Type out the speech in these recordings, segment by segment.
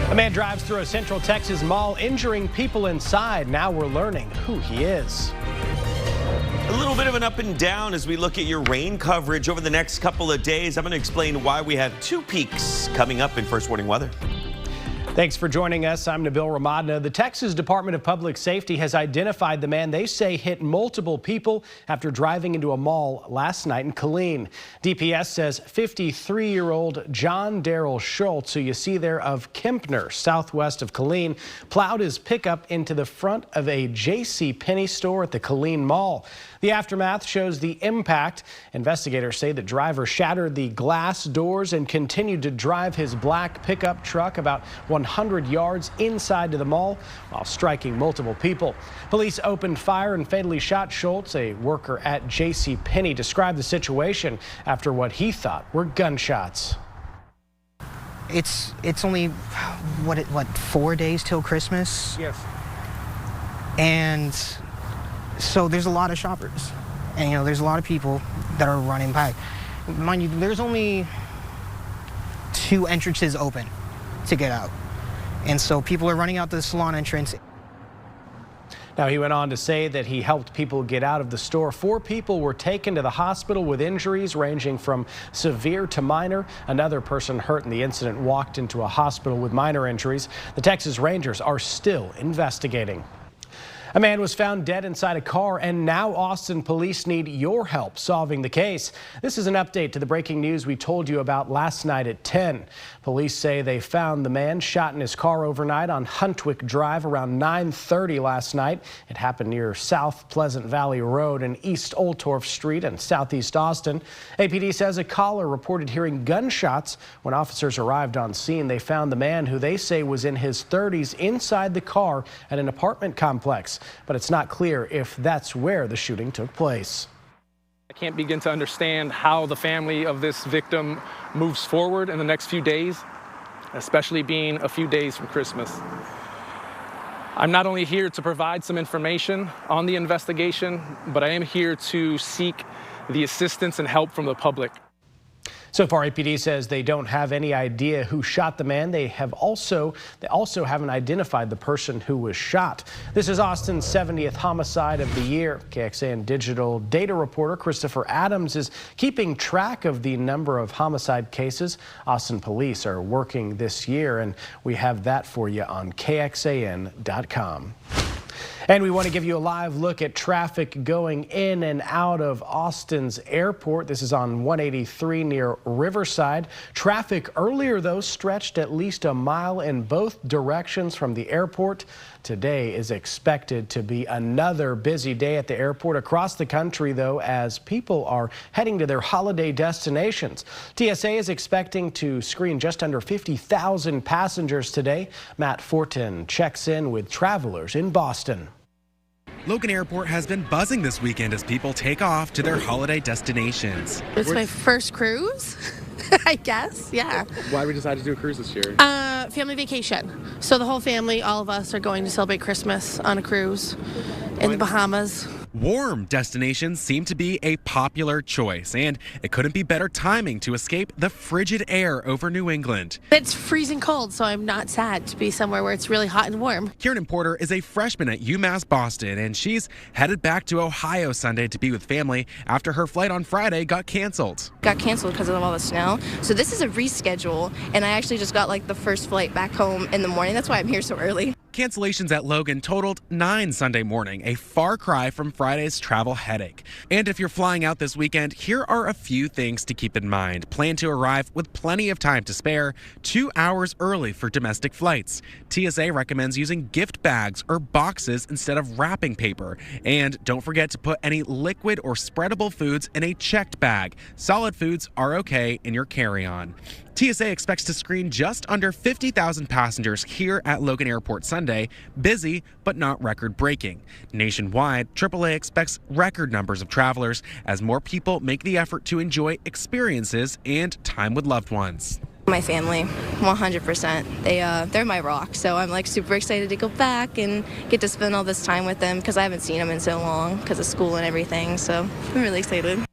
A man drives through a Central Texas mall, injuring people inside. Now we're learning who he is. A little bit of an up and down as we look at your rain coverage over the next couple of days. I'm going to explain why we have two peaks coming up in First Warning Weather. Thanks for joining us. I'm Nabil Ramadna. The Texas Department of Public Safety has identified the man they say hit multiple people after driving into a mall last night in Killeen. DPS says 53-year-old John Darrell Schultz, who you see there of Kempner, southwest of Killeen, plowed his pickup into the front of a JCPenney store at the Killeen Mall. The aftermath shows the impact. Investigators say the driver shattered the glass doors and continued to drive his black pickup truck about 100 yards inside to the mall while striking multiple people. Police opened fire and fatally shot Schultz. A worker at JCPenney described the situation after what he thought were gunshots. It's only what 4 days till Christmas? Yes. And so there's a lot of shoppers, and there's a lot of people that are running by. Mind you, there's only 2 entrances open to get out, and so people are running out the salon entrance. Now, he went on to say that he helped people get out of the store. 4 people were taken to the hospital with injuries ranging from severe to minor. Another person hurt in the incident walked into a hospital with minor injuries. The Texas Rangers are still investigating. A man was found dead inside a car, and now Austin police need your help solving the case. This is an update to the breaking news we told you about last night at 10. Police say they found the man shot in his car overnight on Huntwick Drive around 9:30 last night. It happened near South Pleasant Valley Road and East Old Torf Street in southeast Austin. APD says a caller reported hearing gunshots. When officers arrived on scene, they found the man, who they say was in his 30s, inside the car at an apartment complex. But it's not clear if that's where the shooting took place. I can't begin to understand how the family of this victim moves forward in the next few days, especially being a few days from Christmas. I'm not only here to provide some information on the investigation, but I am here to seek the assistance and help from the public. So far, APD says they don't have any idea who shot the man. They also haven't identified the person who was shot. This is Austin's 70th homicide of the year. KXAN digital data reporter Christopher Adams is keeping track of the number of homicide cases Austin police are working this year, and we have that for you on KXAN.com. And we want to give you a live look at traffic going in and out of Austin's airport. This is on 183 near Riverside. Traffic earlier, though, stretched at least a mile in both directions from the airport. Today is expected to be another busy day at the airport across the country, though, as people are heading to their holiday destinations. TSA is expecting to screen just under 50,000 passengers today. Matt Fortin checks in with travelers in Boston. Logan Airport has been buzzing this weekend as people take off to their holiday destinations. It's my first cruise, I guess, yeah. Why did we decide to do a cruise this year? Family vacation. So the whole family, all of us, are going to celebrate Christmas on a cruise in the Bahamas. Warm destinations seem to be a popular choice, and it couldn't be better timing to escape the frigid air over New England. It's freezing cold, so I'm not sad to be somewhere where it's really hot and warm. Kieran Porter is a freshman at UMass Boston, and she's headed back to Ohio Sunday to be with family after her flight on Friday got canceled. Got canceled because of all the snow. So this is a reschedule, and I actually just got the first flight back home in the morning. That's why I'm here so early. Cancellations at Logan totaled 9 Sunday morning, a far cry from Friday's travel headache. And if you're flying out this weekend, here are a few things to keep in mind. Plan to arrive with plenty of time to spare, 2 hours early for domestic flights. TSA recommends using gift bags or boxes instead of wrapping paper. And don't forget to put any liquid or spreadable foods in a checked bag. Solid foods are okay in your carry-on. TSA expects to screen just under 50,000 passengers here at Logan Airport Sunday. Busy, but not record-breaking. Nationwide, AAA expects record numbers of travelers as more people make the effort to enjoy experiences and time with loved ones. My family, 100%. They're my rock, so I'm super excited to go back and get to spend all this time with them because I haven't seen them in so long because of school and everything, so I'm really excited.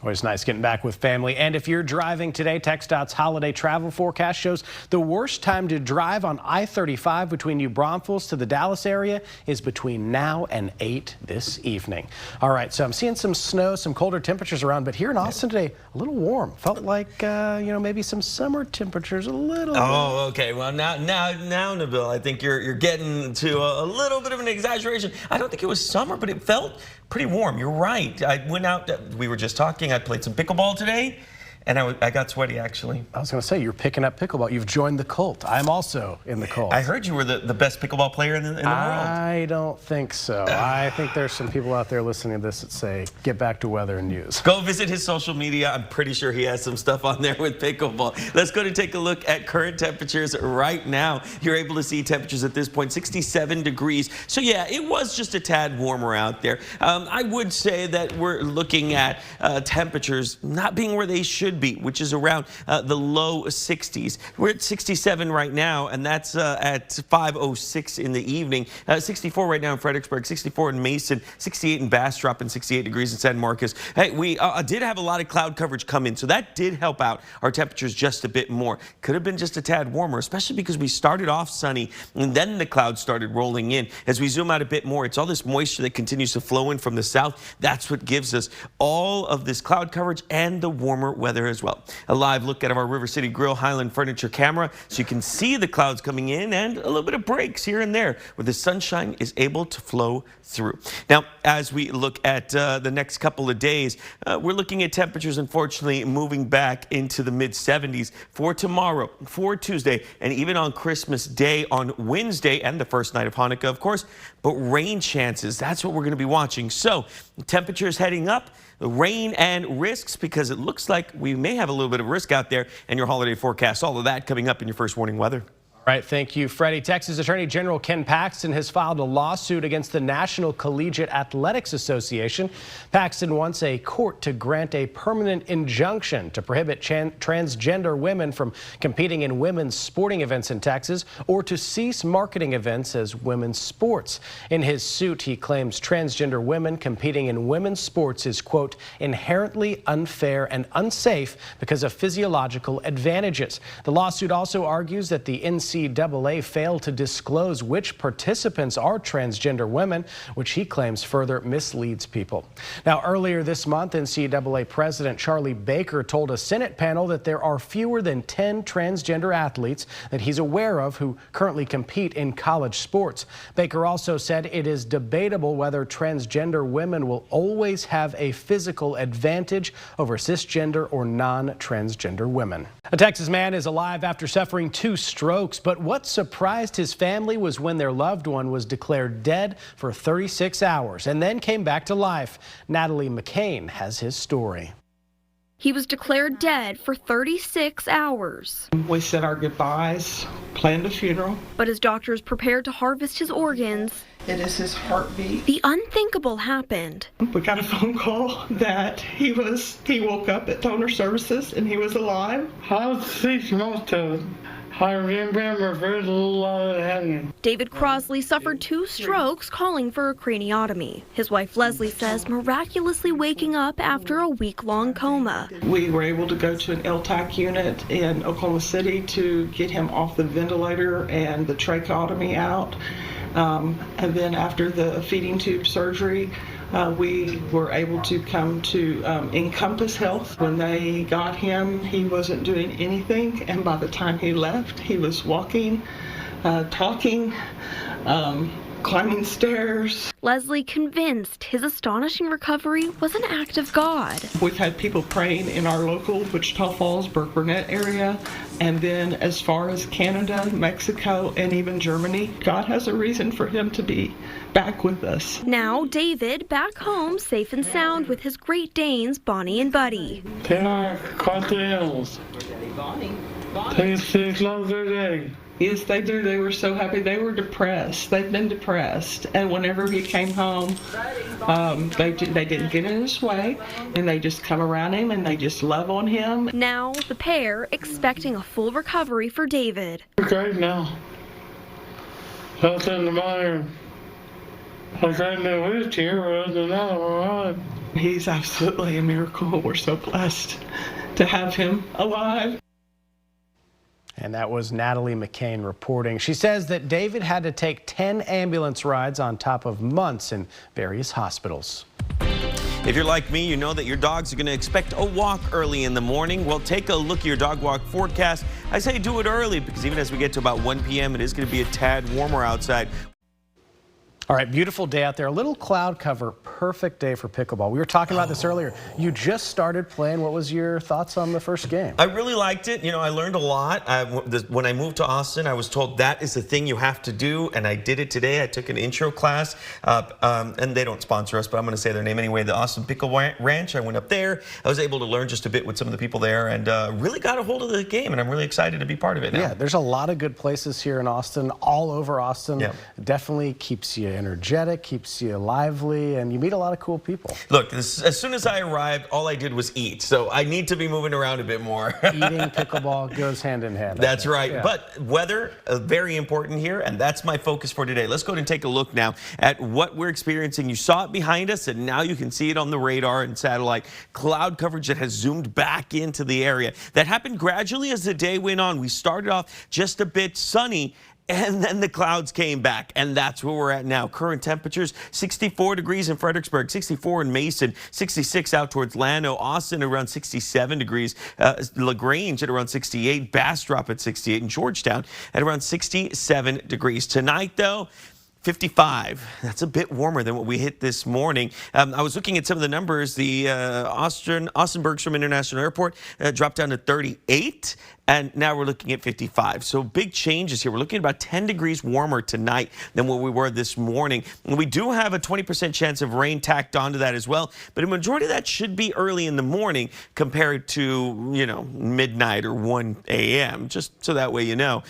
Always nice getting back with family. And if you're driving today, TxDOT's holiday travel forecast shows the worst time to drive on I-35 between New Braunfels to the Dallas area is between now and 8 this evening. All right, so I'm seeing some snow, some colder temperatures around, but here in Austin today, a little warm. Felt like, maybe some summer temperatures a little. Oh, okay. Well, now, Nabil, I think you're getting to a little bit of an exaggeration. I don't think it was summer, but it felt pretty warm. You're right. I went out. We were just talking. I played some pickleball today, and I got sweaty, actually. I was going to say, you're picking up pickleball. You've joined the cult. I'm also in the cult. I heard you were the best pickleball player in the world. I don't think so. I think there's some people out there listening to this that say, get back to weather and news. Go visit his social media. I'm pretty sure he has some stuff on there with pickleball. Let's go to take a look at current temperatures right now. You're able to see temperatures at this point, 67 degrees. So yeah, it was just a tad warmer out there. I would say that we're looking at temperatures not being where they should be, which is around the low 60s. We're at 67 right now, and that's at 5:06 in the evening. 64 right now in Fredericksburg, 64 in Mason, 68 in Bastrop, and 68 degrees in San Marcos. Hey, we did have a lot of cloud coverage come in, so that did help out our temperatures just a bit more. Could have been just a tad warmer, especially because we started off sunny, and then the clouds started rolling in. As we zoom out a bit more, it's all this moisture that continues to flow in from the south. That's what gives us all of this cloud coverage and the warmer weather as well. A live look at our River City Grill Highland Furniture camera, so you can see the clouds coming in and a little bit of breaks here and there where the sunshine is able to flow through. Now, as we look at the next couple of days, we're looking at temperatures, unfortunately, moving back into the mid-70s for tomorrow, for Tuesday, and even on Christmas Day on Wednesday and the first night of Hanukkah, of course. But rain chances, that's what we're going to be watching. So temperatures heading up, the rain and risks, because it looks like we may have a little bit of risk out there, and your holiday forecast, all of that coming up in your first warning weather. All right, thank you, Freddie. Texas Attorney General Ken Paxton has filed a lawsuit against the National Collegiate Athletics Association. Paxton wants a court to grant a permanent injunction to prohibit transgender women from competing in women's sporting events in Texas, or to cease marketing events as women's sports. In his suit, he claims transgender women competing in women's sports is, quote, inherently unfair and unsafe because of physiological advantages. The lawsuit also argues that the NCAA failed to disclose which participants are transgender women, which he claims further misleads people. Now, earlier this month, NCAA President Charlie Baker told a Senate panel that there are fewer than 10 transgender athletes that he's aware of who currently compete in college sports. Baker also said it is debatable whether transgender women will always have a physical advantage over cisgender or non-transgender women. A Texas man is alive after suffering 2 strokes. But what surprised his family was when their loved one was declared dead for 36 hours and then came back to life. Natalie McCain has his story. He was declared dead for 36 hours. We said our goodbyes, planned a funeral. But as doctors prepared to harvest his organs, it is his heartbeat. The unthinkable happened. We got a phone call that he woke up at donor services and he was alive. I was 6 months old. I remember very little of it happening. David Crosley suffered 2 strokes, calling for a craniotomy. His wife Leslie says miraculously waking up after a week-long coma. We were able to go to an LTAC unit in Oklahoma City to get him off the ventilator and the tracheotomy out. And then after the feeding tube surgery, we were able to come to Encompass Health. When they got him, he wasn't doing anything, and by the time he left, he was walking, talking, climbing stairs. Leslie convinced his astonishing recovery was an act of God. We've had people praying in our local Wichita Falls, Burke-Burnett area, and then as far as Canada, Mexico, and even Germany. God has a reason for him to be back with us. Now David back home safe and sound with his Great Danes, Bonnie and Buddy. They are quite the animals. They stay close their day. Yes, they do. They were so happy. They were depressed. They've been depressed. And whenever he came home, they didn't get in his way, and they just come around him and they just love on him. Now the pair expecting a full recovery for David. We're great now. Nothing to matter. I got in the wheelchair, other than that, all right. He's absolutely a miracle. We're so blessed to have him alive. And that was Natalie McCain reporting. She says that David had to take 10 ambulance rides on top of months in various hospitals. If you're like me, you know that your dogs are going to expect a walk early in the morning. Well, take a look at your dog walk forecast. I say do it early because even as we get to about 1 p.m., it is going to be a tad warmer outside. All right, beautiful day out there. A little cloud cover, perfect day for pickleball. We were talking about this earlier. You just started playing. What was your thoughts on the first game? I really liked it. You know, I learned a lot. When I moved to Austin, I was told that is the thing you have to do, and I did it today. I took an intro class, and they don't sponsor us, but I'm going to say their name anyway, the Austin Pickle Ranch. I went up there. I was able to learn just a bit with some of the people there, and really got a hold of the game, and I'm really excited to be part of it now. Yeah, there's a lot of good places here in Austin, all over Austin. Yeah. Definitely keeps you energetic, keeps you lively, and you meet a lot of cool people. Look, as soon as I arrived, all I did was eat, so I need to be moving around a bit more. Eating pickleball goes hand in hand. That's right. Yeah. But weather, very important here, and that's my focus for today. Let's go ahead and take a look now at what we're experiencing. You saw it behind us, and now you can see it on the radar and satellite. Cloud coverage that has zoomed back into the area. That happened gradually as the day went on. We started off just a bit sunny, and then the clouds came back, and that's where we're at now. Current temperatures, 64 degrees in Fredericksburg, 64 in Mason, 66 out towards Llano, Austin around 67 degrees, LaGrange at around 68, Bastrop at 68, and Georgetown at around 67 degrees. Tonight, though, 55. That's a bit warmer than what we hit this morning. I was looking at some of the numbers. The Austin Bergstrom International Airport dropped down to 38. And now we're looking at 55. So big changes here. We're looking at about 10 degrees warmer tonight than what we were this morning. And we do have a 20% chance of rain tacked onto that as well. But a majority of that should be early in the morning compared to, you know, midnight or 1 a.m. Just so that way you know.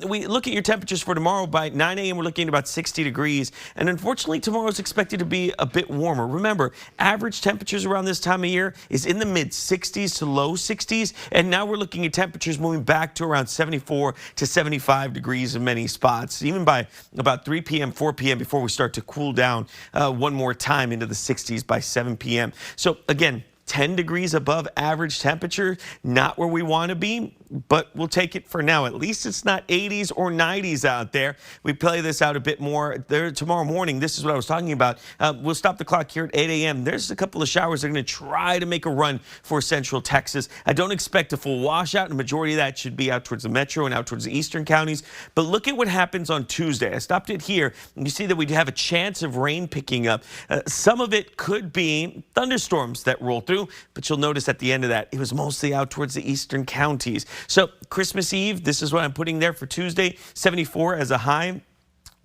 We look at your temperatures for tomorrow. By 9 a.m. we're looking at about 60 degrees. And unfortunately, tomorrow is expected to be a bit warmer. Remember, average temperatures around this time of year is in the mid 60s to low 60s. And now we're looking at temperatures moving back to around 74 to 75 degrees in many spots, even by about 3 p.m., 4 p.m. before we start to cool down one more time into the 60s by 7 p.m. So again, 10 degrees above average temperature, not where we want to be, but we'll take it for now. At least it's not 80s or 90s out there. We play this out a bit more there tomorrow morning. This is what I was talking about. We'll stop the clock here at 8 a.m. There's a couple of showers that are going to try to make a run for Central Texas. I don't expect a full washout. The majority of that should be out towards the metro and out towards the eastern counties. But look at what happens on Tuesday. I stopped it here, and you see that we have a chance of rain picking up. Some of it could be thunderstorms that roll through, but you'll notice at the end of that, it was mostly out towards the eastern counties. So Christmas Eve, this is what I'm putting there for Tuesday, 74 as a high.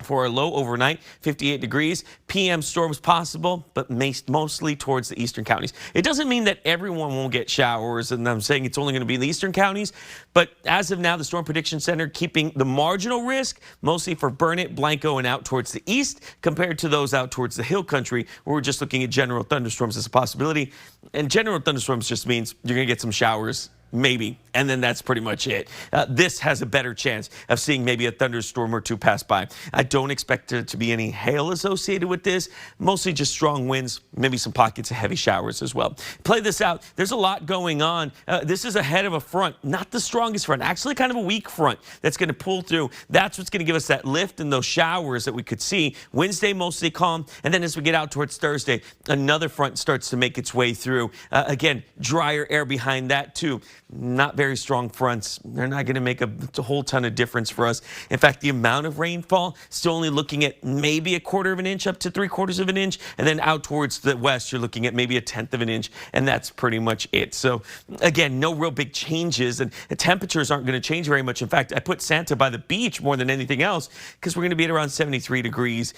For a low overnight, 58 degrees. PM storms possible, but mostly towards the eastern counties. It doesn't mean that everyone won't get showers, and I'm saying it's only going to be in the eastern counties. But as of now, the Storm Prediction Center keeping the marginal risk mostly for Burnett, Blanco, and out towards the east compared to those out towards the hill country, where we're just looking at general thunderstorms as a possibility. And general thunderstorms just means you're going to get some showers. Maybe, and then that's pretty much it. This has a better chance of seeing maybe a thunderstorm or two pass by. I don't expect there to be any hail associated with this, mostly just strong winds, maybe some pockets of heavy showers as well. Play this out. There's a lot going on. This is ahead of a front, not the strongest front, actually kind of a weak front that's going to pull through. That's what's going to give us that lift and those showers that we could see. Wednesday, mostly calm, and then as we get out towards Thursday, another front starts to make its way through. Again, drier air behind that too. Not very strong fronts. They're not going to make a whole ton of difference for us. In fact, the amount of rainfall, still only looking at maybe 1/4 of an inch up to 3/4 of an inch. And then out towards the west, you're looking at maybe 1/10 of an inch. And that's pretty much it. So again, no real big changes. And the temperatures aren't going to change very much. In fact, I put Santa by the beach more than anything else because we're going to be at around 73 degrees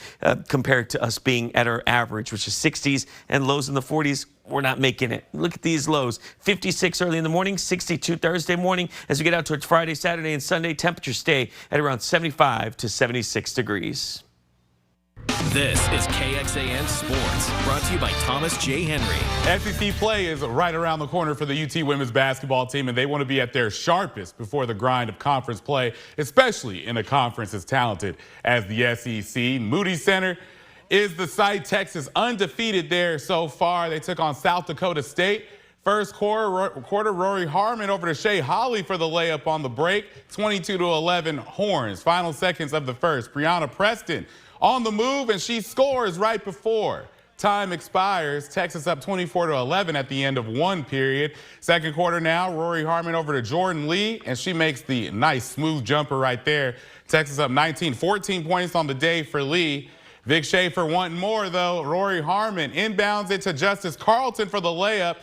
compared to us being at our average, which is 60s and lows in the 40s. We're not making it. Look at these lows. 56 early in the morning, 62 Thursday morning. As we get out towards Friday, Saturday, and Sunday, temperatures stay at around 75 to 76 degrees. This is KXAN Sports, brought to you by Thomas J. Henry. SEC play is right around the corner for the UT women's basketball team, and they want to be at their sharpest before the grind of conference play, especially in a conference as talented as the SEC. Moody Center is the site. Texas undefeated there so far. They took on South Dakota State. First quarter, Rory Harmon over to Shea Holly for the layup on the break. 22-11 Horns. Final seconds of the first. Brianna Preston on the move, and she scores right before time expires. Texas up 24-11 at the end of one period. Second quarter now, Rory Harmon over to Jordan Lee, and she makes the nice smooth jumper right there. Texas up 19, 14 points on the day for Lee. Vic Schaefer wanting more, though. Rory Harmon inbounds it to Justice Carlton for the layup.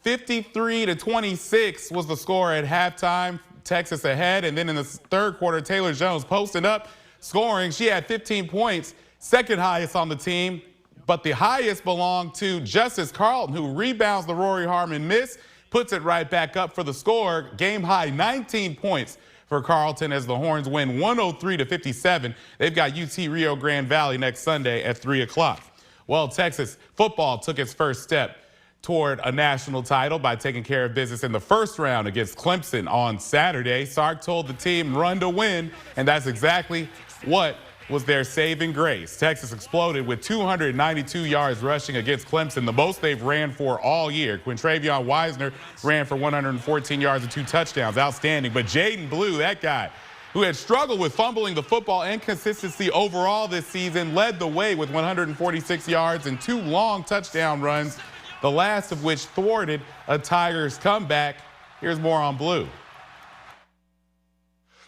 53-26 was the score at halftime. Texas ahead. And then in the third quarter, Taylor Jones posted up, scoring. She had 15 points, second highest on the team. But the highest belonged to Justice Carlton, who rebounds the Rory Harmon miss, puts it right back up for the score. Game high 19 points for Carlton as the Horns win 103-57. They've got UT Rio Grande Valley next Sunday at 3 o'clock. Well, Texas football took its first step toward a national title by taking care of business in the first round against Clemson on Saturday. Sark told the team run to win, and that's exactly what was their saving grace. Texas exploded with 292 yards rushing against Clemson, the most they've ran for all year. Quintravion Wisner ran for 114 yards and 2 touchdowns. Outstanding. But Jaden Blue, that guy who had struggled with fumbling the football and consistency overall this season, led the way with 146 yards and 2 long touchdown runs, the last of which thwarted a Tigers comeback. Here's more on Blue.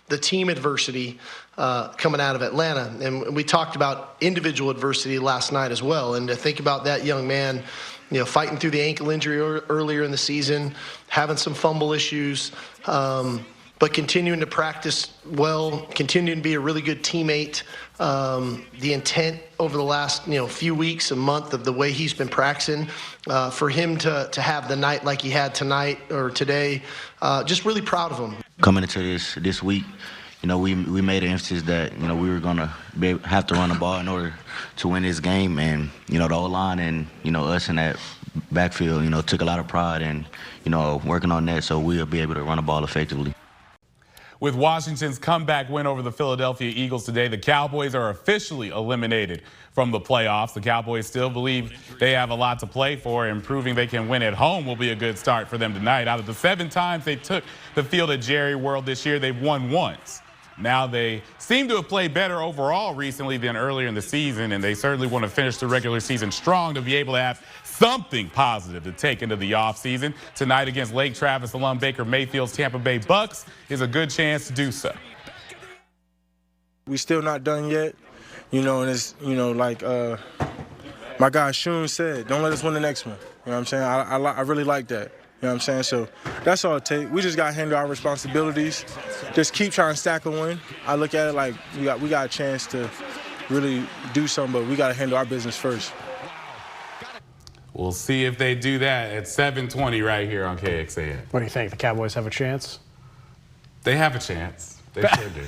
The team adversity coming out of Atlanta. And we talked about individual adversity last night as well. And to think about that young man, fighting through the ankle injury earlier in the season, having some fumble issues, but continuing to practice well, continuing to be a really good teammate. The intent over the last few weeks, a month of the way he's been practicing, for him to have the night like he had tonight or today, just really proud of him. Coming into this week, we made an emphasis that we were gonna have to run the ball in order to win this game, and the O-line and us in that backfield took a lot of pride in working on that, so we'll be able to run the ball effectively. With Washington's comeback win over the Philadelphia Eagles today, the Cowboys are officially eliminated from the playoffs. The Cowboys still believe they have a lot to play for, and proving they can win at home will be a good start for them tonight. Out of the 7 times they took the field at Jerry World this year, they've won once. Now they seem to have played better overall recently than earlier in the season, and they certainly want to finish the regular season strong to be able to have something positive to take into the offseason. Tonight against Lake Travis alum Baker Mayfield's Tampa Bay Bucks is a good chance to do so. We still not done yet, and it's, like my guy Shun said, don't let us win the next one. You know what I'm saying? I really like that. You know what I'm saying? So that's all it takes. We just got to handle our responsibilities. Just keep trying to stack a win. I look at it like we got a chance to really do something, but we got to handle our business first. We'll see if they do that at 7:20 right here on KXAN. What do you think? The Cowboys have a chance? They have a chance. They sure do.